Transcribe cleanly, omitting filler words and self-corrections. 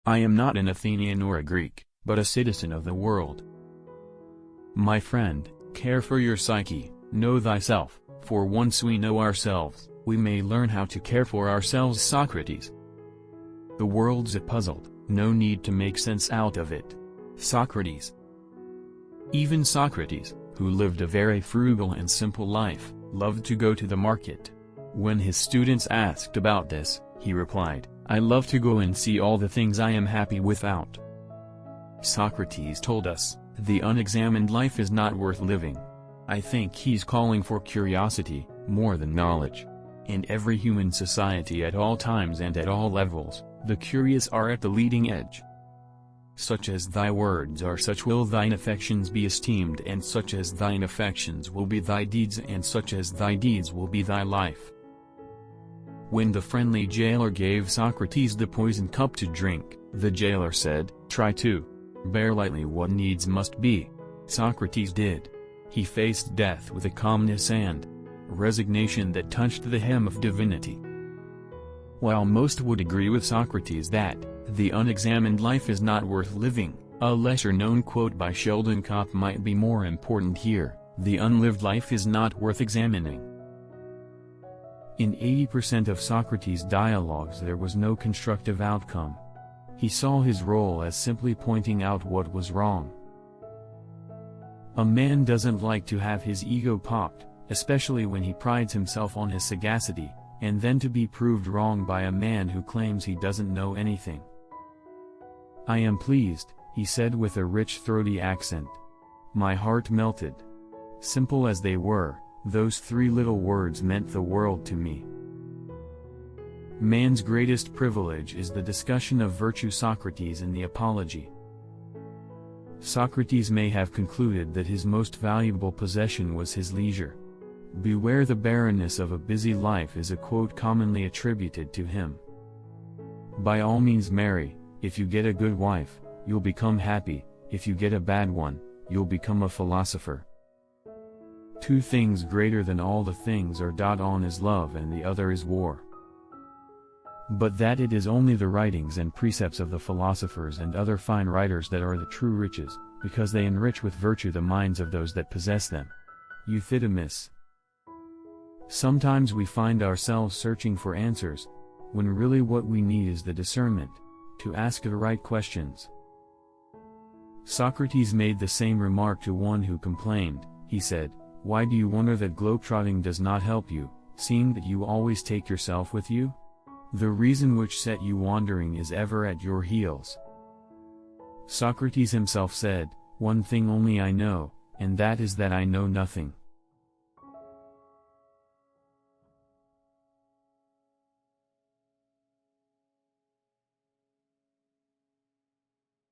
I am not an Athenian or a Greek, but a citizen of the world. My friend, care for your psyche, know thyself, for once we know ourselves, we may learn how to care for ourselves. Socrates. The world's a puzzle, no need to make sense out of it. Socrates. Even Socrates, who lived a very frugal and simple life, loved to go to the market. When his students asked about this, he replied, I love to go and see all the things I am happy without. Socrates told us, the unexamined life is not worth living. I think he's calling for curiosity, more than knowledge. In every human society at all times and at all levels, the curious are at the leading edge. Such as thy words are, such will thine affections be esteemed, and such as thine affections will be thy deeds, and such as thy deeds will be thy life. When the friendly jailer gave Socrates the poisoned cup to drink, the jailer said, try to bear lightly what needs must be. Socrates did. He faced death with a calmness and resignation that touched the hem of divinity. While most would agree with Socrates that the unexamined life is not worth living, a lesser-known quote by Sheldon Kopp might be more important here: the unlived life is not worth examining. In 80% of Socrates' dialogues there was no constructive outcome. He saw his role as simply pointing out what was wrong. A man doesn't like to have his ego popped, especially when he prides himself on his sagacity, and then to be proved wrong by a man who claims he doesn't know anything. I am pleased, he said with a rich throaty accent. My heart melted. Simple as they were, those three little words meant the world to me. Man's greatest privilege is the discussion of virtue. Socrates in the Apology. Socrates may have concluded that his most valuable possession was his leisure. Beware the barrenness of a busy life is a quote commonly attributed to him. By all means marry. If you get a good wife, you'll become happy. If you get a bad one, you'll become a philosopher. Two things greater than all the things are: on is love and the other is war. But that it is only the writings and precepts of the philosophers and other fine writers that are the true riches, because they enrich with virtue the minds of those that possess them. Euthydemus. Sometimes we find ourselves searching for answers, when really what we need is the discernment to ask the right questions. Socrates made the same remark to one who complained. He said, why do you wonder that globetrotting does not help you, seeing that you always take yourself with you? The reason which set you wandering is ever at your heels. Socrates himself said, one thing only I know, and that is that I know nothing.